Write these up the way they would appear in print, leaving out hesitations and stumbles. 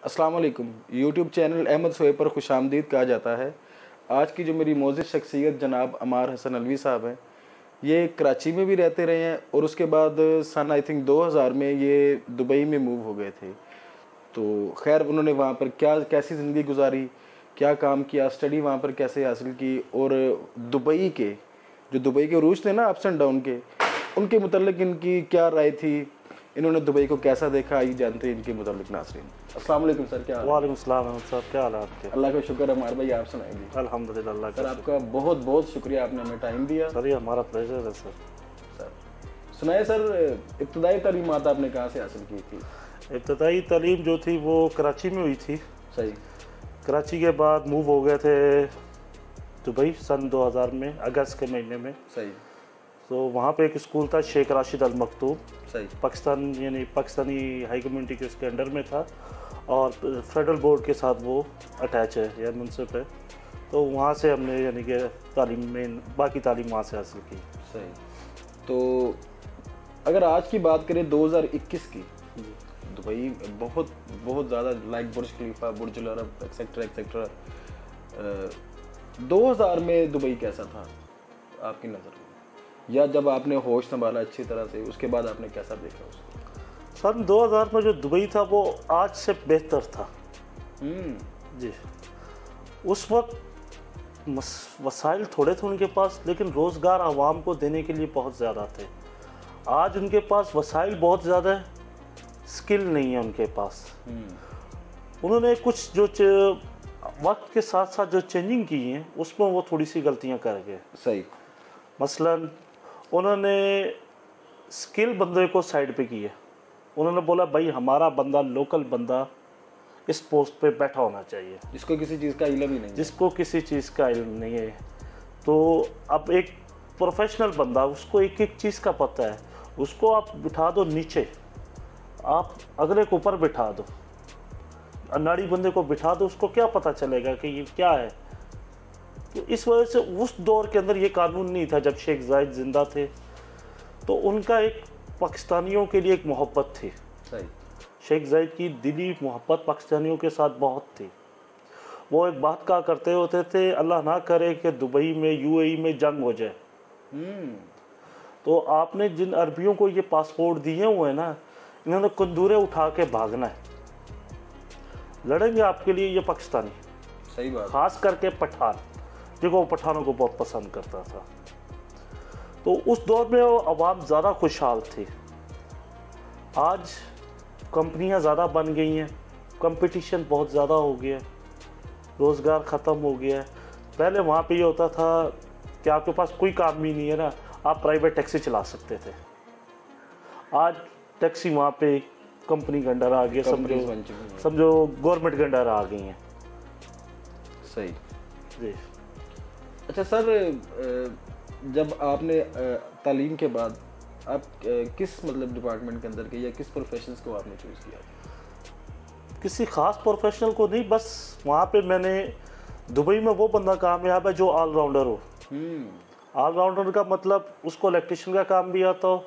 अस्सलाम वालेकुम। YouTube channel Ahmad Sohaib पर खुशामदीद कहा जाता है। आज की जो मेरी मोअज़्ज़ज़ शख्सियत जनाब अमार हसन अलवी साहब हैं, ये कराची में भी रहते रहे हैं और उसके बाद सन आई थिंक 2000 में ये दुबई में मूव हो गए थे। तो खैर उन्होंने वहाँ पर कैसी ज़िंदगी गुजारी, क्या काम किया, स्टडी वहाँ पर कैसे हासिल की, और दुबई के उरूज थे ना, अप्स एंड डाउन के, उनके मुतल्लिक इनकी क्या राय थी, इन्होंने दुबई को कैसा देखा, आइए जानते हैं इनके मुतल्लिक नाज़रीन। अस्सलाम वालेकुम सर, क्या हाल है? वालेकुम सलाम अहमद साहब, क्या हाल है आपके? अल्लाह का शुक्र है हमारे भाई, आप सुनाएंगे? अल्हम्दुलिल्लाह अल्लाह सर का आपका बहुत बहुत शुक्रिया, आपने हमें टाइम दिया। सर ये हमारा प्लेजर है सर। सुनाए सर, इब्तदाई तालीमात आपने कहाँ से हासिल की थी? इब्तदाई तालीम जो थी वो कराची में हुई थी। सही। कराची के बाद मूव हो गए थे दुबई सन 2000 में, अगस्त के महीने में। सही। तो वहाँ पे एक स्कूल था शेख राशिद अल मकतूम, सही। पाकिस्तान यानी पाकिस्तानी हाई कम्युनिटी के उसके अंडर में था और फेडरल बोर्ड के साथ वो अटैच है या मुनसिफ है। तो वहाँ से हमने यानी कि तालीम में बाकी तालीम वहाँ से हासिल की। सही। तो अगर आज की बात करें 2021 की, दुबई बहुत बहुत ज़्यादा लाइक बुर्ज खलीफा, बुर्ज अल अरब एक्सेट्रा एक्सेट्रा, 2000 में दुबई कैसा था आपकी नज़र में, या जब आपने होश संभाला अच्छी तरह से, उसके बाद आपने कैसा देखा उसको? सन 2000 में जो दुबई था वो आज से बेहतर था जी। उस वक्त वसाइल थोड़े थे उनके पास, लेकिन रोज़गार आवाम को देने के लिए बहुत ज़्यादा थे। आज उनके पास वसाइल बहुत ज़्यादा है, स्किल नहीं है उनके पास। उन्होंने कुछ जो वक्त के साथ साथ जो चेंजिंग की है उसमें वो थोड़ी सी गलतियां कर गए। सही। मसलन उन्होंने स्किल बंदे को साइड पे किया। उन्होंने बोला भाई हमारा बंदा, लोकल बंदा इस पोस्ट पे बैठा होना चाहिए, जिसको किसी चीज़ का इल्म ही नहीं है। जिसको किसी चीज़ का इल्म नहीं है। तो अब एक प्रोफेशनल बंदा, उसको एक एक चीज़ का पता है, उसको आप बिठा दो नीचे, आप अगले को ऊपर बिठा दो, अनाड़ी बंदे को बिठा दो, उसको क्या पता चलेगा कि ये क्या है। तो इस वजह से उस दौर के अंदर ये कानून नहीं था। जब शेख जायद जिंदा थे तो उनका एक पाकिस्तानियों के लिए एक मोहब्बत थी। सही। शेख जायद की दिली मोहब्बत पाकिस्तानियों के साथ बहुत थी। वो एक बात कहा करते होते थे, अल्लाह ना करे कि दुबई में यूएई में जंग हो जाए। तो आपने जिन अरबियों को ये पासपोर्ट दिए हुए हैं ना, इन्होंने कंदूरे उठा के भागना है, लड़ेंगे आपके लिए ये पाकिस्तानी। सही बात। खास करके पठान, देखो वो पठानों को बहुत पसंद करता था। तो उस दौर में वो आवाम ज़्यादा खुशहाल थी। आज कंपनियां ज़्यादा बन गई हैं, कंपटीशन बहुत ज़्यादा हो गया, रोज़गार ख़त्म हो गया है। पहले वहाँ पे ये होता था कि आपके पास कोई काम भी नहीं है ना, आप प्राइवेट टैक्सी चला सकते थे। आज टैक्सी वहाँ पे कंपनी के अंडर आ गया, समझो गवर्नमेंट के अंडर आ गई हैं। सही जी। अच्छा सर, जब आपने तालीम के बाद आप किस मतलब डिपार्टमेंट के अंदर के, या किस प्रोफेशंस को आपने चूज़ किया? किसी ख़ास प्रोफेशनल को नहीं, बस वहाँ पे मैंने दुबई में वो बंदा कामयाब है जो ऑलराउंडर हो। ऑलराउंडर का मतलब उसको इलेक्ट्रिशियन का काम भी आता हो,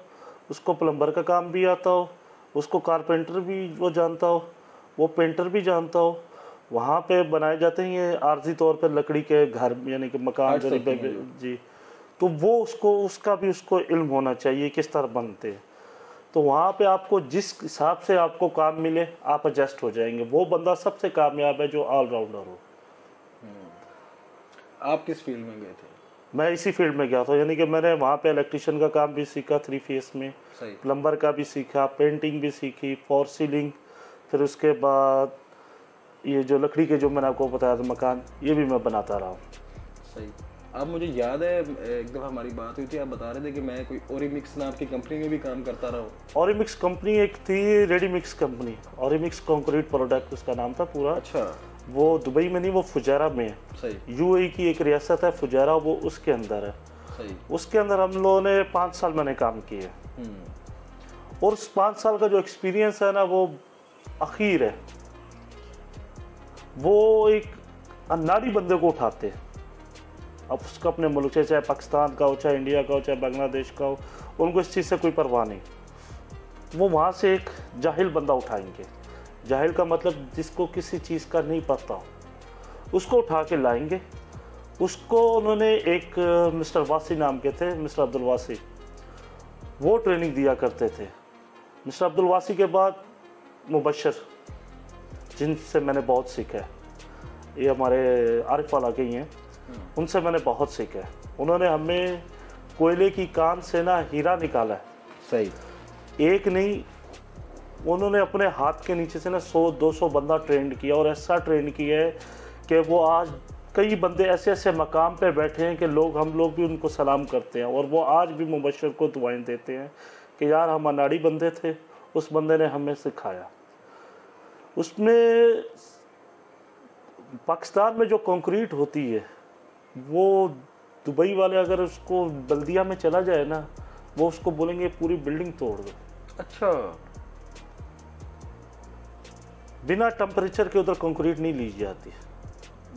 उसको प्लम्बर का काम भी आता हो, उसको कारपेंटर भी वो जानता हो, वो पेंटर भी जानता हो। वहाँ पे बनाए जाते हैं ये आर्जी तौर पर लकड़ी के घर, यानी कि मकान जो जी। तो वो उसका भी उसको इल्म होना चाहिए किस तरह बनते हैं। तो वहाँ पे आपको जिस हिसाब से आपको काम मिले आप एडजस्ट हो जाएंगे। वो बंदा सबसे कामयाब है जो ऑलराउंडर हो। आप किस फील्ड में गए थे? मैं इसी फील्ड में गया था, यानी कि मैंने वहाँ पे इलेक्ट्रिशियन का काम भी सीखा 3 फेस में, प्लम्बर का भी सीखा, पेंटिंग भी सीखी, फॉर सीलिंग, फिर उसके बाद ये जो लकड़ी के जो मैंने आपको बताया था मकान, ये भी मैं बनाता रहा हूँ। सही। अब मुझे याद है एक दफ़ा हमारी बात हुई थी, आप बता रहे थे कि मैं कोई ओरिमिक्स नाम की कंपनी में भी काम करता रहा हूँ। ओरिमिक्स कंपनी एक थी, रेडीमिक्स कंपनी, ओरिमिक्स कंक्रीट प्रोडक्ट उसका नाम था पूरा। अच्छा। वो दुबई में नहीं, वो फुजैरा में है। सही। यूएई की एक रियासत है फुजैरा, वो उसके अंदर है। सही। उसके अंदर हम लोगों ने 5 साल मैंने काम किया। और उस 5 साल का जो एक्सपीरियंस है ना, वो आखिर है। वो एक अनाड़ी बंदे को उठाते, अब उसका अपने मुल्क से, चाहे पाकिस्तान का हो, चाहे इंडिया का हो, चाहे बांग्लादेश का हो, उनको इस चीज़ से कोई परवाह नहीं। वो वहाँ से एक जाहिल बंदा उठाएंगे, जाहिल का मतलब जिसको किसी चीज़ का नहीं पता हो, उसको उठा के लाएंगे। उसको उन्होंने एक मिस्टर वासी नाम के थे, मिस्टर अब्दुल वासी, वो ट्रेनिंग दिया करते थे। मिस्टर अब्दुल वासी के बाद मुबशर, जिनसे मैंने बहुत सीखा है, ये हमारे आरिफ वाला के ही हैं, उनसे मैंने बहुत सीखा है। उन्होंने हमें कोयले की कान से ना हीरा निकाला है। सही। एक नहीं, उन्होंने अपने हाथ के नीचे से ना 100-200 बंदा ट्रेंड किया, और ऐसा ट्रेंड किया है कि वो आज कई बंदे ऐसे ऐसे मकाम पे बैठे हैं कि हम लोग भी उनको सलाम करते हैं, और वो आज भी मुबशर को दुआएं देते हैं कि यार हम अनाड़ी बंदे थे, उस बंदे ने हमें सिखाया। उसमें पाकिस्तान में जो कंक्रीट होती है, वो दुबई वाले अगर उसको बल्दिया में चला जाए ना, वो उसको बोलेंगे पूरी बिल्डिंग तोड़ दो। अच्छा। बिना टेम्परेचर के उधर कंक्रीट नहीं ली जाती।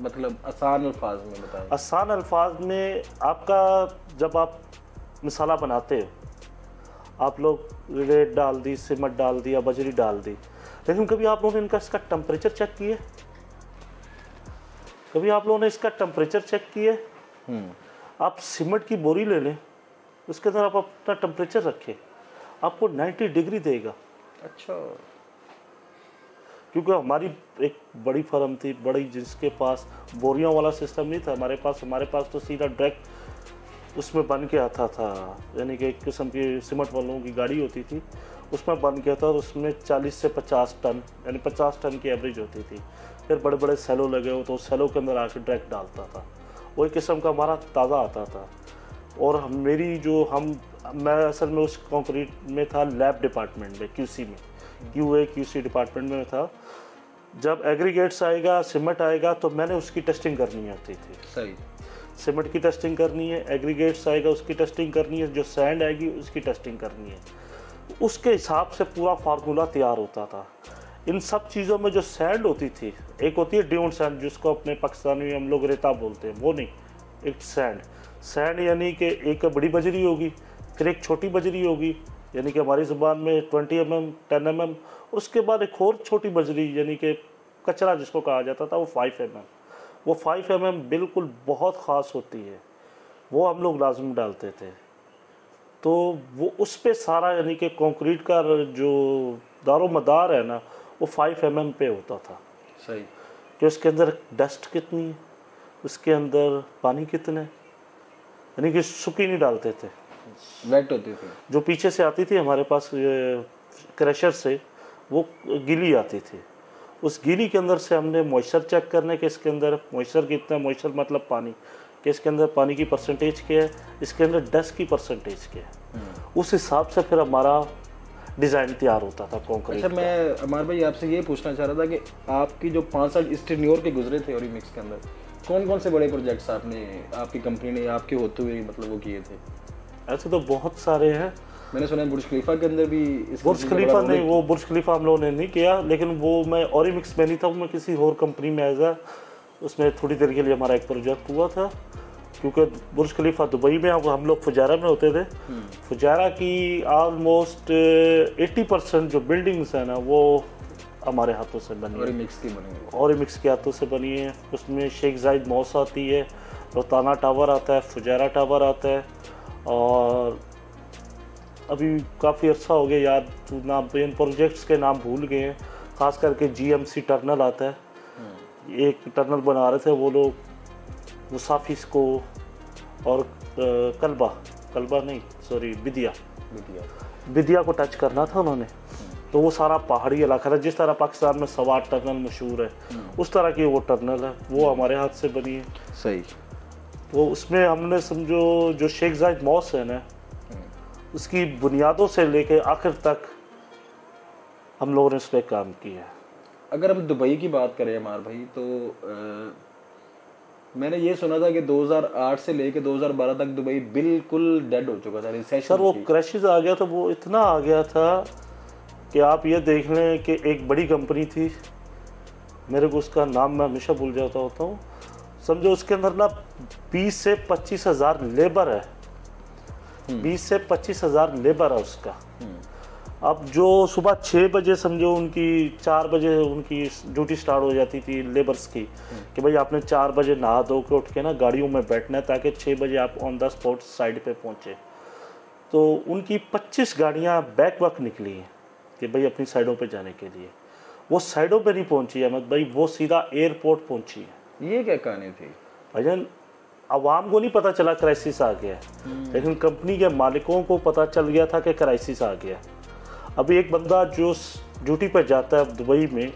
मतलब आसान अल्फाज में बताएं। आसान अल्फाज में, आपका जब आप मसाला बनाते हो, आप लोग रेत डाल दी, सीमेंट डाल दिया, बजरी डाल दी, लेकिन कभी आप लोगों ने इसका टेम्परेचर चेक किया? कभी आप लोगों ने इसका टेम्परेचर चेक किया? आप सीमेंट की बोरी ले लें, उसके अंदर आप अपना टेम्परेचर रखें, आपको 90 डिग्री देगा। अच्छा। क्योंकि हमारी एक बड़ी फर्म थी, बड़ी, जिसके पास बोरियों वाला सिस्टम नहीं था। हमारे पास तो सीधा डायरेक्ट उसमें बन के आता था, यानी कि एक किस्म की सीमेंट वालों की गाड़ी होती थी, उसमें बन के आता, और उसमें 40 से 50 टन, यानी 50 टन की एवरेज होती थी। फिर बड़े बड़े सेलो लगे हो, तो सेलो के अंदर आके डायरेक्ट डालता था। वो एक किस्म का हमारा ताज़ा आता था। और मैं असल में उस कंक्रीट में था, लैब डिपार्टमेंट में, QC में, QA/QC डिपार्टमेंट में था। जब एग्रीगेट्स आएगा, सीमेंट आएगा, तो मैंने उसकी टेस्टिंग करनी होती थी। सही। सीमेंट की टेस्टिंग करनी है, एग्रीगेट्स आएगा उसकी टेस्टिंग करनी है, जो सैंड आएगी उसकी टेस्टिंग करनी है। उसके हिसाब से पूरा फार्मूला तैयार होता था। इन सब चीज़ों में जो सैंड होती थी, एक होती है ड्यून सैंड, जिसको अपने पाकिस्तानी में हम लोग रेता बोलते हैं, वो नहीं, एक सैंड यानी कि एक बड़ी बजरी होगी, फिर एक छोटी बजरी होगी, यानी कि हमारी ज़ुबान में 20 mm, 10 mm, उसके बाद एक और छोटी बजरी, यानी कि कचरा जिसको कहा जाता था, वो 5 mm। वो 5 mm बिल्कुल बहुत ख़ास होती है, वो हम लोग लाजम डालते थे। तो वो उस पे सारा, यानी कि कंक्रीट का जो दारो मदार है ना, वो 5 mm पे होता था। सही। कि उसके अंदर डस्ट कितनी है, उसके अंदर पानी कितना है, यानी कि सूखी नहीं डालते थे, वेट होती थी। जो पीछे से आती थी हमारे पास क्रशर से, वो गीली आती थी। उस गीली के अंदर से हमने मॉइस्चर चेक करने के, इसके अंदर मॉइस्चर कितना, मॉइस्चर मतलब पानी, कि इसके अंदर पानी की परसेंटेज क्या है, इसके अंदर डस्ट की परसेंटेज क्या है। उस हिसाब से फिर हमारा डिज़ाइन तैयार होता था कंक्रीट। अच्छा, मैं अमर भाई आपसे ये पूछना चाह रहा था कि आपकी जो 5 साल इस टेन्योर के गुजरे थे ऑरिमिक्स के अंदर, कौन कौन से बड़े प्रोजेक्ट्स आपकी कंपनी ने आपके होते हुए मतलब वो किए थे? ऐसे तो बहुत सारे हैं। मैंने सुना है बुर्ज खलीफा के अंदर भी। बुर्ज खलीफा नहीं, वो बुर्ज खलीफा हम लोगों ने नहीं किया, लेकिन वो मैं ऑरिमिक्स में नहीं था, मैं किसी और कंपनी में एज उसमें थोड़ी देर के लिए हमारा एक प्रोजेक्ट हुआ था। क्योंकि बुर्ज खलीफा दुबई में, हम लोग फुजारा में होते थे। फुजारा की ऑलमोस्ट 80% जो बिल्डिंग्स हैं ना, वो हमारे हाथों से बनी है, ऑरिमिक्स के हाथों से बनी है। उसमें शेख जायद मॉस आती है, रोताना टावर आता है, फुजारा टावर आता है, और अभी काफ़ी अर्सा हो गया यार, नाम इन प्रोजेक्ट्स के नाम भूल गए हैं। ख़ास करके GMC टनल आता है, एक टनल बना रहे थे वो लोग, मुसाफिस को, और कल्बा नहीं, सॉरी, बिदिया को टच करना था उन्होंने। तो वो सारा पहाड़ी इलाका था, जिस तरह पाकिस्तान में सवार टनल मशहूर है, उस तरह की वो टनल है, वो हमारे हाथ से बनी है। सही। वो उसमें हमने समझो जो शेख जायद मॉस है ना, उसकी बुनियादों से लेके आखिर तक हम लोगों ने उस पर काम किया है। अगर हम दुबई की बात करें अमार भाई, तो मैंने ये सुना था कि 2008 से लेके 2012 तक दुबई बिल्कुल डेड हो चुका था, रिसेशन। सर वो क्रैशेस आ गया था, वो इतना आ गया था कि आप ये देख लें कि एक बड़ी कंपनी थी, मेरे को उसका नाम मैं हमेशा भूल जाता होता हूँ, समझो उसके अंदर ना 20 से 25 हज़ार लेबर है, 20 से 25 हज़ार लेबर है उसका। अब जो सुबह 6 बजे समझो उनकी 4 बजे उनकी ड्यूटी स्टार्ट हो जाती थी लेबर्स की, कि भाई आपने 4 बजे नहा धो के उठ के ना गाड़ियों में बैठना है ताकि 6 बजे आप ऑन द स्पॉट साइड पे पहुँचे। तो उनकी 25 गाड़ियाँ बैक वक्त निकली हैं कि भाई अपनी साइडों पे जाने के लिए। वो साइडों पे नहीं पहुँची अहमद भाई, वो सीधा एयरपोर्ट पहुँची है। ये क्या कहानी थी भाईजान? आवाम को नहीं पता चला क्राइसिस आ गया, लेकिन कंपनी के मालिकों को पता चल गया था कि क्राइसिस आ गया। अभी एक बंदा जो ड्यूटी पर जाता है दुबई में,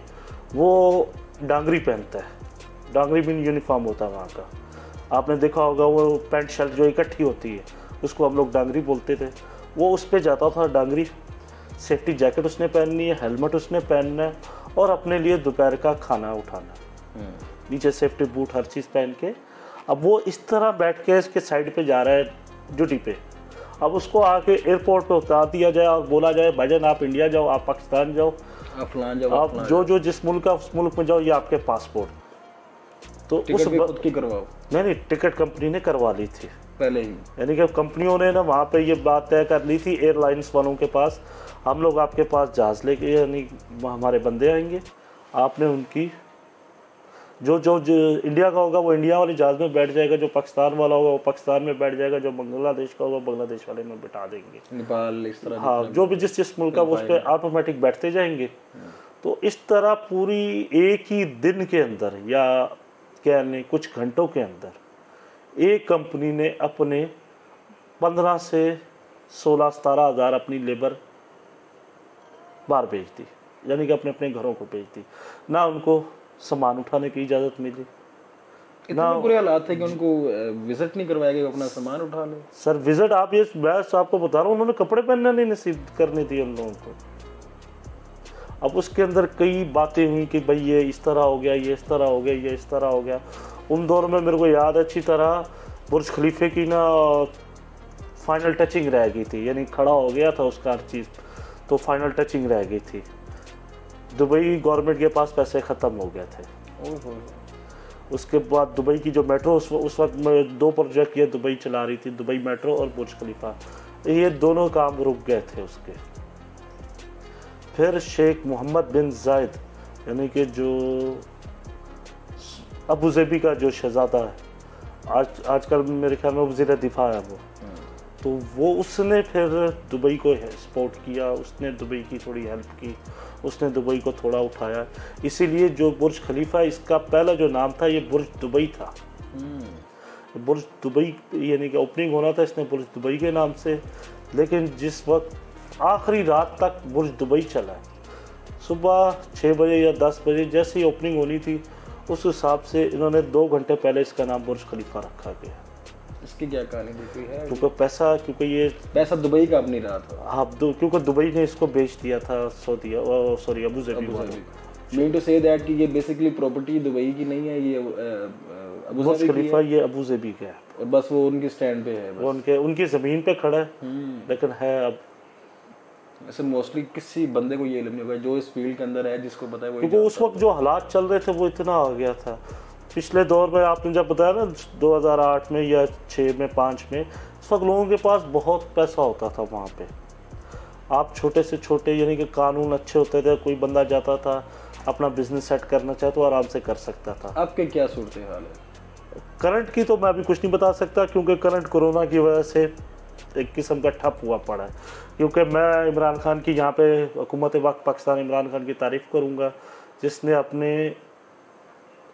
वो डांगरी पहनता है। डांगरी भी यूनिफॉर्म होता है वहाँ का, आपने देखा होगा। वो पैंट शर्ट जो इकट्ठी होती है उसको हम लोग डांगरी बोलते थे। वो उस पर जाता था डांगरी, सेफ्टी जैकेट उसने पहननी है, हेलमेट उसने पहनना है और अपने लिए दोपहर का खाना उठाना, नीचे सेफ्टी बूट हर चीज़ पहन के। अब वो इस तरह बैठ के इसके साइड पे जा रहा है ड्यूटी पे। अब उसको आके एयरपोर्ट पे उतार दिया जाए और बोला जाए भाईजान आप इंडिया जाओ, आप पाकिस्तान जाओ, आप फलान जाओ, आप जो जिस मुल्क का उस मुल्क में जाओ, ये आपके पासपोर्ट। तो टिकट भी खुद की करवाओ? नहीं, टिकट कंपनी ने करवा ली थी पहले ही। यानी कि कंपनियों ने ना वहाँ पे ये बात तय कर ली थी एयरलाइंस वालों के पास, हम लोग आपके पास जहाज़ लेके, यानी हमारे बंदे आएंगे, आपने उनकी जो इंडिया का होगा वो इंडिया वाले जहाज़ में बैठ जाएगा, जो पाकिस्तान वाला होगा वो पाकिस्तान में बैठ जाएगा, जो बांग्लादेश का होगा बांग्लादेश वाले में बिठा देंगे, नेपाल इस तरह। हाँ, जो भी जिस मुल्क का वो उस पर ऑटोमेटिक बैठते जाएंगे। तो इस तरह पूरी एक ही दिन के अंदर या क्या नहीं कुछ घंटों के अंदर एक कंपनी ने अपने 15 से 16-17 हज़ार अपनी लेबर बाहर भेज दी, यानी कि अपने अपने घरों को भेज दी। ना उनको सामान उठाने की इजाज़त मिली, इतने बुरे हालात थे कि उनको विजिट नहीं करवाया गया, अपना सामान उठा लो। सर विजिट आप ये मैं आपको बता रहा हूँ, उन्होंने कपड़े पहनना नहीं नसीब करनी थी उन लोगों को। अब उसके अंदर कई बातें हुई कि भाई ये इस तरह हो गया, ये इस तरह हो गया, ये इस तरह हो गया। उन दौर में मेरे को याद है अच्छी तरह, बुर्ज खलीफे की ना फाइनल टचिंग रह गई थी, यानी खड़ा हो गया था उसका हर चीज़, तो फाइनल टचिंग रह गई थी। दुबई गवर्नमेंट के पास पैसे ख़त्म हो गए थे। उसके बाद दुबई की जो मेट्रो उस वक्त में 2 प्रोजेक्ट ये दुबई चला रही थी, दुबई मेट्रो और बुर्ज खलीफा, ये दोनों काम रुक गए थे उसके। फिर शेख मोहम्मद बिन जायद, यानी कि जो अबू ज़बी का जो शहज़ादा है, आजकल मेरे ख्याल में वज़ीर दिफा है वो, तो वो उसने फिर दुबई को सपोर्ट किया, उसने दुबई की थोड़ी हेल्प की, उसने दुबई को थोड़ा उठाया। इसीलिए जो बुर्ज खलीफा, इसका पहला जो नाम था ये बुर्ज दुबई था। बुर्ज दुबई यानी कि ओपनिंग होना था इसने बुर्ज दुबई के नाम से, लेकिन जिस वक्त आखिरी रात तक बुर्ज दुबई चला, सुबह 6 बजे या 10 बजे जैसे ही ओपनिंग होनी थी, उस हिसाब से इन्होंने 2 घंटे पहले इसका नाम बुर्ज खलीफा रखा गया। इसकी क्या कहानी थी? क्योंकि ये पैसा दुबई का अपनी रहा था। हाँ, क्योंकि दुबई ने इसको बेच दिया था अबू ज़बी वालों। मीन टू से दैट कि ये बेसिकली प्रॉपर्टी दुबई की नहीं है, ये बुर्ज खलीफा ये अबू ज़बी का है, और बस वो उनके स्टैंड पे है, वो उनकी ज़मीन पे खड़ा है। लेकिन है अब ऐसे मोस्टली किसी बंदे को ये इल्म नहीं होगा जो इस फील्ड के अंदर है, जिसको पता है वो, क्योंकि उस वक्त जो हालात चल रहे थे वो इतना आ गया था। पिछले दौर में आपने जब बताया ना 2008 में या 6 में 5 में, उस वक्त लोगों के पास बहुत पैसा होता था वहाँ पे। आप छोटे से छोटे यानी कि कानून अच्छे होते थे, कोई बंदा जाता था अपना बिजनेस सेट करना चाहे तो आराम से कर सकता था। आपके क्या सूरत हाल है? करंट की तो मैं अभी कुछ नहीं बता सकता, क्योंकि करंट कोरोना की वजह से एक किस्म का ठप हुआ पड़ा है। क्योंकि मैं इमरान खान की यहाँ पे हुकूमत वक्त पाकिस्तान इमरान खान की तारीफ़ करूँगा, जिसने अपने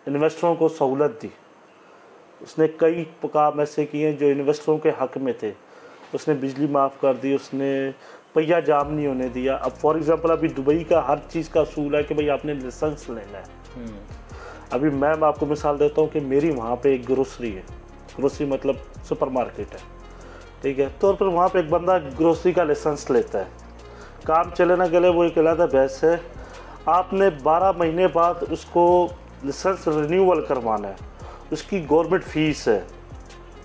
इन्वेस्टरों को सहूलत दी। उसने कई काम ऐसे किए जो इन्वेस्टरों के हक़ में थे। उसने बिजली माफ़ कर दी, उसने पहिया जाम नहीं होने दिया। अब फॉर एग्ज़ाम्पल अभी दुबई का हर चीज़ का असूल है कि भाई आपने लाइसेंस लेना है। अभी मैं आपको मिसाल देता हूँ कि मेरी वहाँ पे एक ग्रोसरी है, ग्रोसरी मतलब सुपरमार्केट है, ठीक है। तो फिर वहाँ पे एक बंदा ग्रोसरी का लाइसेंस लेता है, काम चले ना चले वो एक अलग बहस है। आपने 12 महीने बाद उसको लाइसेंस रिन्यूअल करवाना है, उसकी गवर्नमेंट फ़ीस है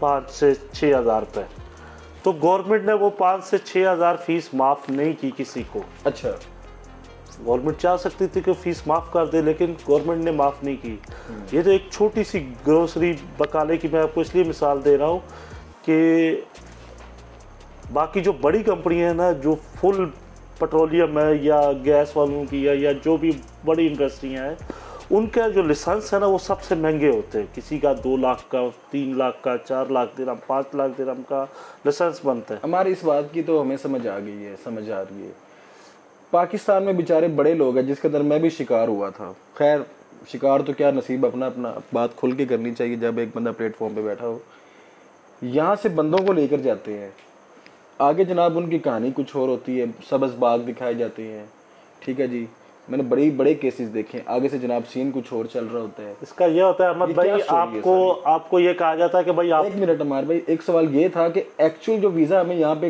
5 से 6 हज़ार रुपये। तो गवर्नमेंट ने वो 5 से 6 हज़ार फ़ीस माफ़ नहीं की किसी को। अच्छा, गवर्नमेंट चाह सकती थी कि फ़ीस माफ़ कर दे, लेकिन गवर्नमेंट ने माफ़ नहीं की। ये तो एक छोटी सी ग्रोसरी बकाले की मैं आपको इसलिए मिसाल दे रहा हूँ कि बाकी जो बड़ी कंपनी है ना, जो फुल पेट्रोलियम है या गैस वालों की है या जो भी बड़ी इंडस्ट्रियाँ हैं, उनका जो लाइसेंस है ना वो सबसे महंगे होते हैं। किसी का 2 लाख का, 3 लाख का, 4 लाख दिरहम, 5 लाख दिरहम का लाइसेंस बनता है। हमारी इस बात की तो हमें समझ आ गई है, समझ आ रही है। पाकिस्तान में बेचारे बड़े लोग हैं जिसके अंदर मैं भी शिकार हुआ था। खैर शिकार तो क्या, नसीब अपना अपना, बात खुल के करनी चाहिए जब एक बंदा प्लेटफॉर्म पे बैठा हो। यहाँ से बंदों को लेकर जाते हैं आगे, जनाब उनकी कहानी कुछ और होती है, सब्ज़ बाग दिखाए जाते हैं, ठीक है जी। मैंने बड़े केसेस देखे हैं, आगे से जनाब सीन कुछ और चल रहा होता है। इसका ये होता है अहमद भाई, आपको ये कहा जाता है कि भाई आप, एक मिनट अमार भाई, एक सवाल ये था कि एक्चुअल जो वीज़ा हमें यहाँ पे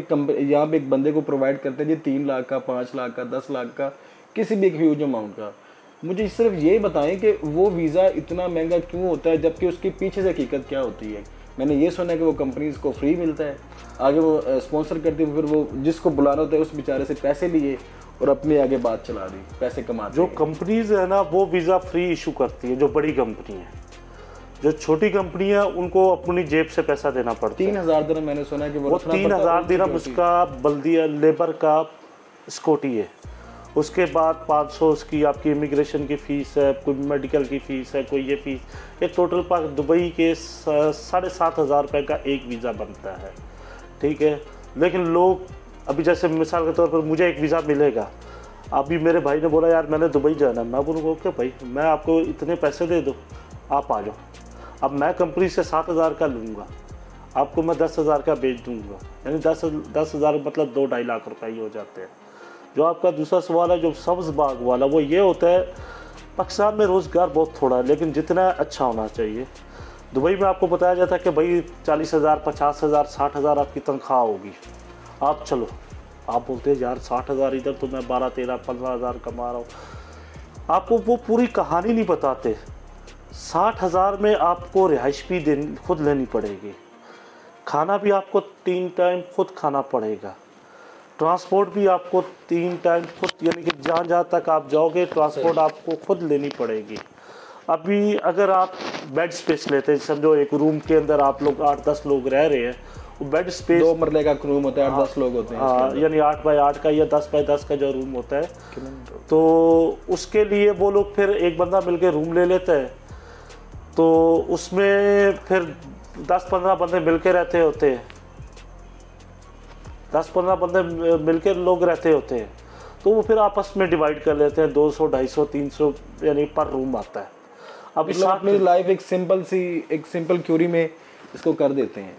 एक बंदे को प्रोवाइड करते हैं जी 3 लाख का, 5 लाख का, 10 लाख का, किसी भी एक ह्यूज अमाउंट का, मुझे सिर्फ ये बताएं कि वो वीज़ा इतना महंगा क्यों होता है, जबकि उसके पीछे से हकीकत क्या होती है। मैंने ये सुना है कि वो कंपनीज को फ्री मिलता है, आगे वो स्पॉन्सर करती है, फिर वो जिसको बुलाना होता है उस बेचारे से पैसे लिए और अपने आगे बात चला दी, पैसे कमाते। जो कंपनीज है ना वो वीज़ा फ्री इशू करती है, जो बड़ी कंपनी है। जो छोटी कंपनी है उनको अपनी जेब से पैसा देना पड़ता है। 3000 दिरहम मैंने सुना है कि वो 3000 दिरहम उसका बल्दिया लेबर का स्कूटी है। उसके बाद 500 उसकी आपकी इमिग्रेशन की फ़ीस है, कोई मेडिकल की फ़ीस है, कोई ये फ़ीस, एक टोटल पर दुबई के 7,500 रुपये का एक वीज़ा बनता है, ठीक है। लेकिन लोग अभी जैसे मिसाल के तौर पर मुझे एक वीज़ा मिलेगा, अभी मेरे भाई ने बोला यार मैंने दुबई जाना, मैं बोलूँगा ओके भाई मैं आपको इतने पैसे दे दूँ, आप आ जाओ। अब मैं कंपनी से 7,000 का लूँगा, आपको मैं 10,000 का बेच दूँगा, यानी 10,000 मतलब 2-2.5 लाख रुपये ही हो जाते हैं। जो आपका दूसरा सवाल है जो सब्ज़ बाग वाला, वो ये होता है पाकिस्तान में रोज़गार बहुत थोड़ा है लेकिन जितना अच्छा होना चाहिए। दुबई में आपको बताया जाता है कि भाई 40,000, 50,000, 60,000 आपकी तनख्वाह होगी, आप चलो, आप बोलते हैं यार 60,000 इधर तो मैं 12, 13, 15,000 कमा रहा हूँ। आपको वो पूरी कहानी नहीं बताते। 60,000 में आपको रिहाइश भी खुद लेनी पड़ेगी, खाना भी आपको 3 टाइम खुद खाना पड़ेगा, ट्रांसपोर्ट भी आपको 3 टाइम खुद, यानी कि जहाँ तक आप जाओगे ट्रांसपोर्ट आपको खुद लेनी पड़ेगी। अभी अगर आप बेड स्पेस लेते हैं, समझो एक रूम के अंदर आप लोग 8-10 लोग रह रहे हैं, वो बेड स्पेस 2 मरले का रूम होता है, 8-10 लोग होते हैं। हाँ, यानी 8x8 का या 10x10 का जो रूम होता है, तो उसके लिए वो लोग फिर एक बंदा मिलकर रूम ले लेता है, तो उसमें फिर 10-15 बंदे मिलकर रहते होते हैं, 10-15 बंदे मिलकर लोग रहते होते हैं, तो वो फिर आपस में डिवाइड कर लेते हैं, 200, 250, 300 यानी पर रूम आता है। अब मतलब अपनी लाइफ एक सिंपल क्यूरी में इसको कर देते हैं।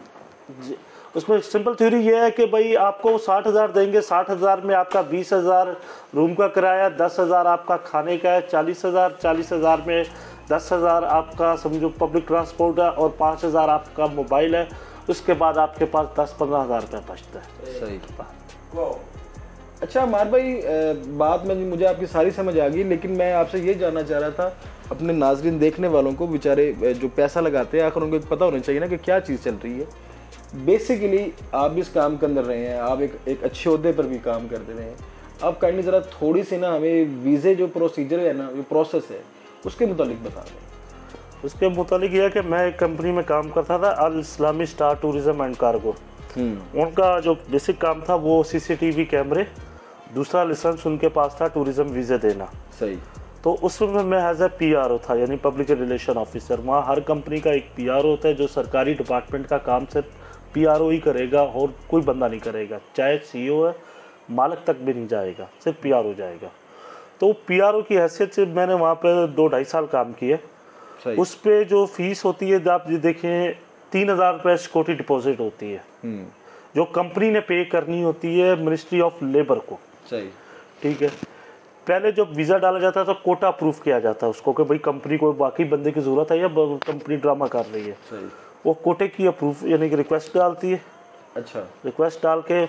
उसमें सिंपल थ्योरी ये है कि भाई आपको 60,000 देंगे, 60,000 में आपका 20,000 रूम का किराया, 10,000 आपका खाने का है, 40,000 में 10,000 आपका समझो पब्लिक ट्रांसपोर्ट है और 5,000 आपका मोबाइल है। उसके बाद आपके पास 10-15,000 रुपये बचता है। सही। अच्छा अमार भाई, बात में मुझे आपकी सारी समझ आ गई, लेकिन मैं आपसे ये जानना चाह रहा था, अपने नाजरीन देखने वालों को, बेचारे जो पैसा लगाते हैं, आखिर उनको पता होना चाहिए ना कि क्या चीज़ चल रही है। बेसिकली आप इस काम के अंदर रहे हैं, आप एक अच्छे ओहदे पर भी काम करते रहे हैं, आप काइंडली ज़रा थोड़ी सी ना हमें वीज़े जो प्रोसीजर है ना, जो प्रोसेस है, उसके मुतालिक बता दें। उसके मुतालिक यह है कि मैं एक कंपनी में काम करता था, अल इस्लामी स्टार टूरिज्म एंड कार्गो। उनका जो बेसिक काम था वो CCTV कैमरे, दूसरा लाइसेंस उनके पास था टूरिज्म वीज़े देना। सही। तो उसमें मैं एज ए PRO था, यानी पब्लिक रिलेशन ऑफिसर। वहाँ हर कंपनी का एक PRO होता है, जो सरकारी डिपार्टमेंट का काम सिर्फ PRO ही करेगा और कोई बंदा नहीं करेगा, चाहे CEO है, मालिक तक भी नहीं जाएगा, सिर्फ PRO जाएगा। तो PRO की हैसियत से मैंने वहाँ पर 2-2.5 साल काम किए। उस पर जो फीस होती है, आप देखें 3,000 रुपये सिक्योरिटी डिपॉजिट होती है, जो कंपनी ने पे करनी होती है मिनिस्ट्री ऑफ लेबर को। सही। ठीक है। पहले जब वीज़ा डाला जाता था, कोटा अप्रूव किया जाता है उसको कि भाई कंपनी को बाकी बंदे की ज़रूरत है या कंपनी ड्रामा कर रही है। सही। वो कोटे की अप्रूव यानी कि रिक्वेस्ट डालती है। अच्छा। रिक्वेस्ट डाल के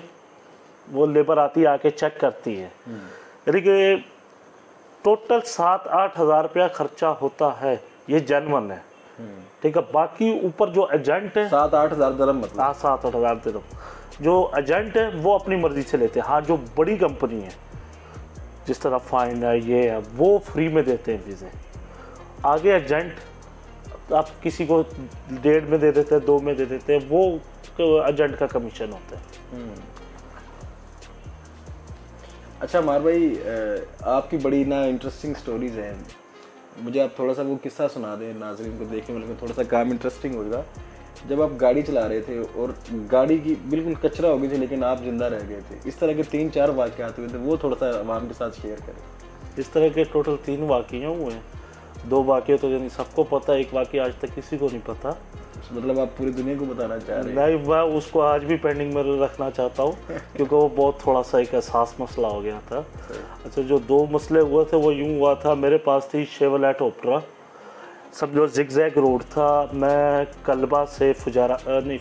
वो लेबर आती है, आके चेक करती है, यानी कि टोटल 7-8 हज़ार रुपया खर्चा होता है, ये जेन्युइन है। ठीक है। बाकी ऊपर जो एजेंट है 7-8 हज़ार दिरहम, मतलब 7-8 हज़ार दिरहम जो एजेंट है वो अपनी मर्जी से लेते हैं। हाँ, जो बड़ी कंपनी है जिस तरह फाइन है, ये है, वो फ्री में देते हैं वीज़े। आगे एजेंट आप किसी को 1.5 में दे देते हैं, 2 में दे देते हैं, वो एजेंट का कमीशन होता है। अच्छा मार भाई, आपकी बड़ी ना इंटरेस्टिंग स्टोरीज हैं, मुझे आप थोड़ा सा वो किस्सा सुना दें नाज़रीन को, देखने वालों को थोड़ा सा काम इंटरेस्टिंग होगा। जब आप गाड़ी चला रहे थे और गाड़ी की बिल्कुल कचरा हो गई थी लेकिन आप जिंदा रह गए थे, इस तरह के 3-4 वाक़यात हुए थे, वो थोड़ा सा आवाम के साथ शेयर करें। इस तरह के टोटल 3 वाक़ये हुए हैं। 2 वाक़ये तो यानी सबको पता है, एक वाक़या आज तक किसी को नहीं पता। मतलब आप पूरी दुनिया को बताना चाह रहे हैं? नहीं, मैं उसको आज भी पेंडिंग में रखना चाहता हूँ क्योंकि वो बहुत थोड़ा सा एक एहसास मसला हो गया था। अच्छा, जो 2 मसले हुए थे वो यूँ हुआ था, मेरे पास थी शेवरलेट ओपेरा, समझो जिगजैग रोड था। मैं कल्बा से फुजारा नहीं,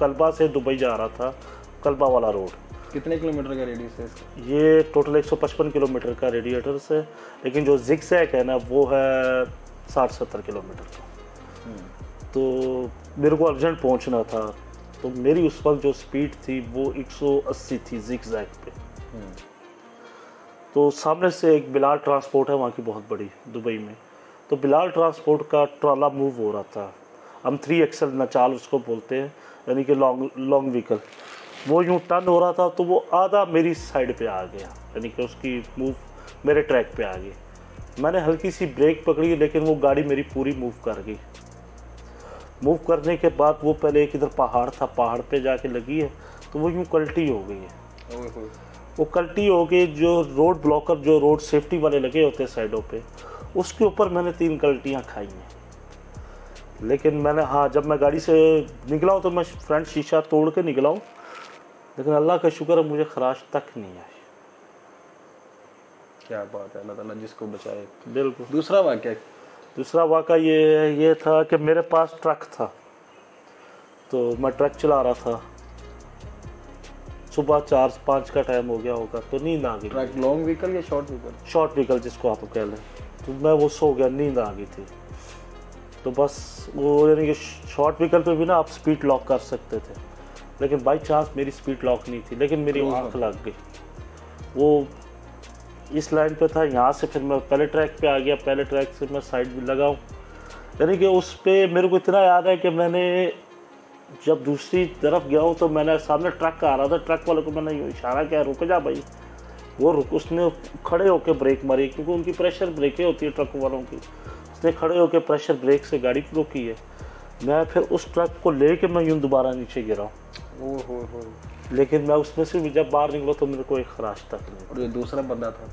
कल्बा से दुबई जा रहा था, कल्बा वाला रोड। कितने किलोमीटर का रेडियस है इसका? ये टोटल 155 किलोमीटर का रेडिएटर से, लेकिन जो जिगजैग है ना वो है 60-70 किलोमीटर का। तो मेरे को अर्जेंट पहुंचना था, तो मेरी उस वक्त जो स्पीड थी वो 180 थी जिगजैग पे। तो सामने से एक बिलाल ट्रांसपोर्ट है वहाँ की बहुत बड़ी दुबई में, तो बिलाल ट्रांसपोर्ट का ट्राला मूव हो रहा था। हम 3 एक्सल नचाल उसको बोलते हैं, यानी कि लॉन्ग व्हीकल। वो यूँ टर्न हो रहा था तो वो आधा मेरी साइड पे आ गया, यानी कि उसकी मूव मेरे ट्रैक पे आ गई। मैंने हल्की सी ब्रेक पकड़ी लेकिन वो गाड़ी मेरी पूरी मूव कर गई। मूव करने के बाद वो पहले एक इधर पहाड़ था, पहाड़ पे जाके लगी है तो वो यूँ कल्टी हो गई है। वो कल्टी हो गई, जो रोड ब्लॉकर, जो रोड सेफ्टी वाले लगे होते हैं साइडों पे, उसके ऊपर मैंने 3 कल्टियाँ खाई हैं। लेकिन मैंने, हाँ, जब मैं गाड़ी से निकला हूँ तो मैं फ्रंट शीशा तोड़ के निकला हूँ, लेकिन अल्लाह का शुक्र है मुझे खराश तक नहीं आई। क्या बात है, अल्लाह ताला जिसको बचाए। बिल्कुल। दूसरा वाक़ा ये था कि मेरे पास ट्रक था, तो मैं ट्रक चला रहा था, सुबह 4-5 का टाइम हो गया होगा, तो नींद आ गई। ट्रक लॉन्ग व्हीकल या शॉर्ट व्हीकल? शॉर्ट व्हीकल जिसको आप कह लें। तो मैं वो सो गया, नींद आ गई थी। तो बस वो, यानी कि शॉर्ट व्हीकल पे भी ना आप स्पीड लॉक कर सकते थे, लेकिन बाई चांस मेरी स्पीड लॉक नहीं थी, लेकिन मेरी आँख लग गई। वो इस लाइन पे था, यहाँ से फिर मैं पहले ट्रैक पे आ गया, पहले ट्रैक से मैं साइड भी लगाऊँ, यानी कि उस पर मेरे को इतना याद है कि मैंने जब दूसरी तरफ गया हूँ तो मैंने, सामने ट्रक आ रहा था, ट्रक वाले को मैंने यूँ इशारा किया, रुक जा भाई। वो रुक, उसने खड़े होकर ब्रेक मारी, क्योंकि उनकी प्रेशर ब्रेकें होती है ट्रक वालों की। उसने खड़े होकर प्रेशर ब्रेक से गाड़ी रोकी है। मैं फिर उस ट्रक को लेके मैं यूँ दोबारा नीचे गिरा हूँ, लेकिन मैं उसमें से जब बाहर निकला तो मेरे को एक खराश तक नहीं। और ये दूसरा बंदा था?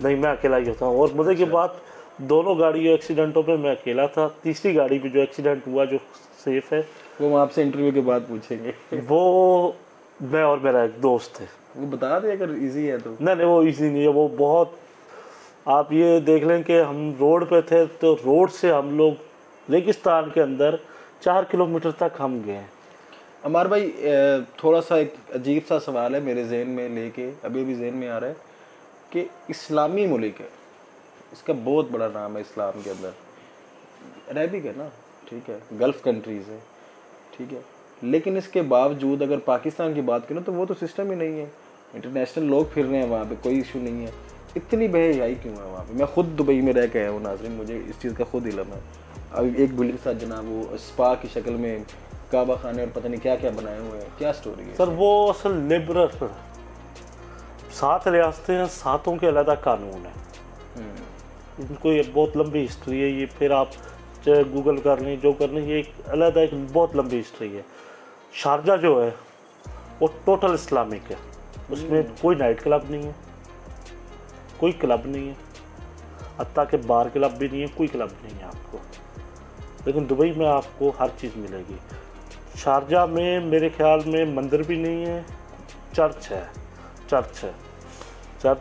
नहीं, मैं अकेला ही होता हूँ। और मजे की बात, दोनों गाड़ियों एक्सीडेंटों पे मैं अकेला था। तीसरी गाड़ी भी जो एक्सीडेंट हुआ, जो सेफ है, वो हम आपसे इंटरव्यू के बाद पूछेंगे। वो मैं और मेरा एक दोस्त थे। वो बता दे अगर इजी है तो। नहीं, वो इजी नहीं है, वो बहुत, आप ये देख लें कि हम रोड पे थे, तो रोड से हम लोग रेगिस्तान के अंदर 4 किलोमीटर तक हम गए। अमार भाई, थोड़ा सा एक अजीब सा सवाल है मेरे जहन में, लेके अभी भी जहन में आ रहा है कि इस्लामी मुल्क है, इसका बहुत बड़ा नाम है इस्लाम के अंदर, अरबिक है ना, ठीक है, गल्फ़ कंट्रीज़ है, ठीक है, लेकिन इसके बावजूद अगर पाकिस्तान की बात करें तो वो तो सिस्टम ही नहीं है। इंटरनेशनल लोग फिर रहे हैं वहाँ पे, कोई इशू नहीं है। इतनी बेहयाई क्यों है वहाँ पे? मैं खुद दुबई में रह के आया हूँ नाज़रीन, मुझे इस चीज़ का खुद इल्म है। अभी एक बिल्डिंग के साथ जनाब वो स्पा की शक्ल में काबा खाने और पता नहीं क्या क्या बनाए हुए हैं, क्या स्टोरी है सर? वो असल लिबरल 7 रियासतें हैं, 7 के अलग कानून है। इनको ये बहुत लंबी हिस्ट्री है, ये फिर आप चाहे गूगल कर लें, जो कर लें, ये एक अलग एक बहुत लंबी हिस्ट्री है। शारजा जो है वो टोटल इस्लामिक है, उसमें कोई नाइट क्लब नहीं है, कोई क्लब नहीं है, हत्ता के बार क्लब भी नहीं है, कोई क्लब नहीं है आपको। लेकिन दुबई में आपको हर चीज़ मिलेगी। शारजा में मेरे ख्याल में मंदिर भी नहीं है, चर्च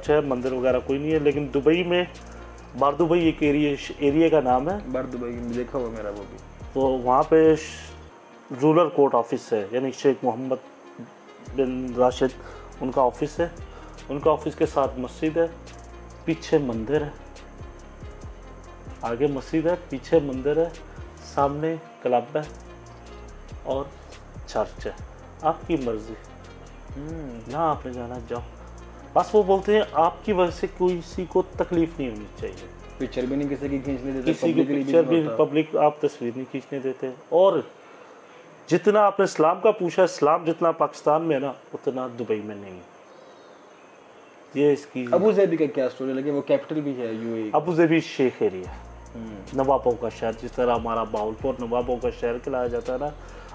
है, मंदिर वगैरह कोई नहीं है। लेकिन दुबई में बार दुबई एक एरिया का नाम है, बार दुबई देखा हुआ मेरा वो भी। तो वहाँ पे रूरल कोर्ट ऑफिस है, यानी शेख मोहम्मद बिन राशिद उनका ऑफिस है। उनका ऑफिस के साथ मस्जिद है, पीछे मंदिर है, आगे मस्जिद है, पीछे मंदिर है, सामने क्लब है और चर्च है। आपकी मर्जी, जहाँ आपने जाना जाओ। बस वो बोलते हैं आपकी वजह से किसी को तकलीफ नहीं होनी चाहिए। पिक्चर भी नहीं किसी की खींचने देते, किसी की पिक्चर भी, पब्लिक आप तस्वीर नहीं खींचने देते। और जितना आपने इस्लाम का पूछा, इस्लाम जितना पाकिस्तान में है ना, उतना दुबई में नहीं है। ये इसकी। अबू ज़ैबी का क्या स्टोरी लगे? वो कैपिटल भी है यूएई। अबू ज़ैबी शेख एरिया, नवाबों का शहर, जिस तरह हमारा बावलपुर नवाबों का शहर कहलाया जाता है ना,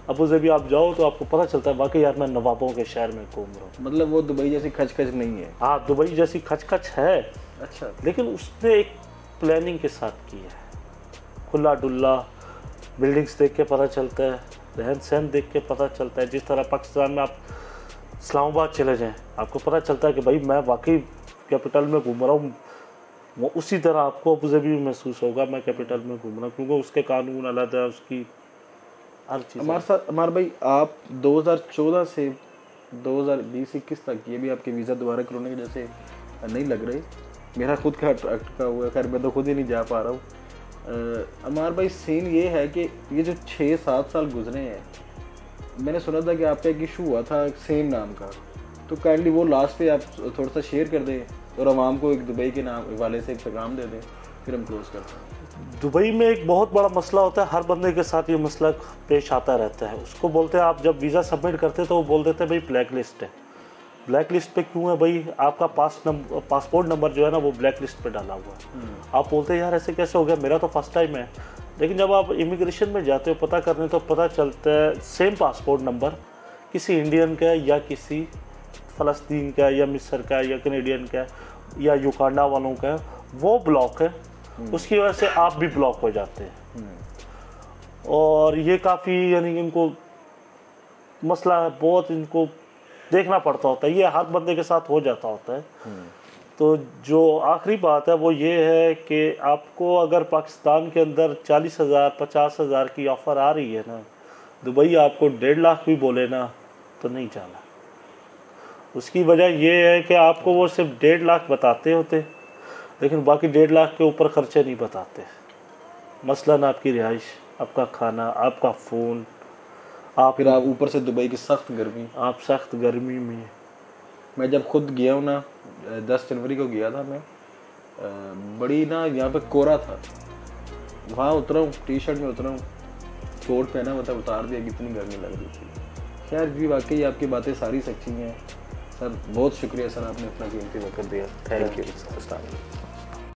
अबू ज़ैबी आप जाओ तो आपको पता चलता है वाकई यार मैं नवाबों के शहर में घूम रहा हूँ। मतलब वो दुबई जैसी खचखच नहीं है? हाँ, दुबई जैसी खचखच है। अच्छा। लेकिन उसने एक प्लानिंग के साथ की है, खुला डुल्ला, बिल्डिंग्स देख के पता चलता है, रहन सहन देख के पता चलता है। जिस तरह पाकिस्तान में आप इस्लामाबाद चले जाएं, आपको पता चलता है कि भाई मैं वाकई कैपिटल में घूम रहा हूँ। वो उसी तरह आपको अबू ज़ैबी भी महसूस होगा मैं कैपिटल में घूम रहा हूँ, क्योंकि उसके कानून अलग है, उसकी हर चीज़। हमारे साथ अमर भाई, आप 2014 से 2020-21 तक, ये भी आपके वीज़ा दोबारा करने की जैसे नहीं लग रही, मेरा खुद का अटका हुआ है, खैर मैं तो खुद ही नहीं जा पा रहा हूँ। अमर भाई सीन ये है कि ये जो 6-7 साल गुजरे हैं, मैंने सुना था कि आपका एक इशू हुआ था सेम नाम का, तो काइंडली वो लास्ट पे आप थोड़ा सा शेयर कर दें और आवाम को एक दुबई के नाम वाले से एक पैगाम दे दें, फिर हम क्लोज करते हैं। दुबई में एक बहुत बड़ा मसला होता है, हर बंदे के साथ ये मसला पेश आता रहता है। उसको बोलते हैं, आप जब वीज़ा सबमिट करते हैं तो वो बोल देते हैं भाई ब्लैक लिस्ट है। ब्लैक लिस्ट पे क्यों है भाई? आपका पासपोर्ट नंबर जो है ना वो ब्लैक लिस्ट पे डाला हुआ है। आप बोलते हैं यार ऐसे कैसे हो गया, मेरा तो फर्स्ट टाइम है। लेकिन जब आप इमिग्रेशन में जाते हो पता करने, तो पता चलता है सेम पासपोर्ट नंबर किसी इंडियन का या किसी फ़लस्तीन का या मिस्र का या कनेडियन का या युगांडा वालों का, वो ब्लॉक है, उसकी वजह से आप भी ब्लॉक हो जाते हैं। और ये काफ़ी यानी इनको मसला है, बहुत इनको देखना पड़ता होता है, ये हर बंदे के साथ हो जाता होता है। तो जो आखिरी बात है वो ये है कि आपको अगर पाकिस्तान के अंदर 40,000 50,000 की ऑफ़र आ रही है ना, दुबई आपको 1.5 लाख भी बोले ना तो नहीं जाना। उसकी वजह ये है कि आपको वो सिर्फ 1.5 लाख बताते होते, लेकिन बाकी 1.5 लाख के ऊपर खर्चे नहीं बताते। मसलन आपकी रिहाइश, आपका खाना, आपका फ़ोन, आप फिर आप ऊपर से दुबई की सख्त गर्मी, आप सख्त गर्मी में। मैं जब खुद गया हूँ ना, 10 जनवरी को गया था मैं, बड़ी ना यहाँ पे कोहरा था, वहाँ उतरा हूँ, टी शर्ट में उतरा हूँ, कोट पहना हुआ था, उतार दिया, कितनी गर्मी लग रही थी। खैर भी वाकई आपकी बातें सारी सच्ची हैं सर, बहुत शुक्रिया सर, आपने अपना कीमती वक्त दिया। Thank you.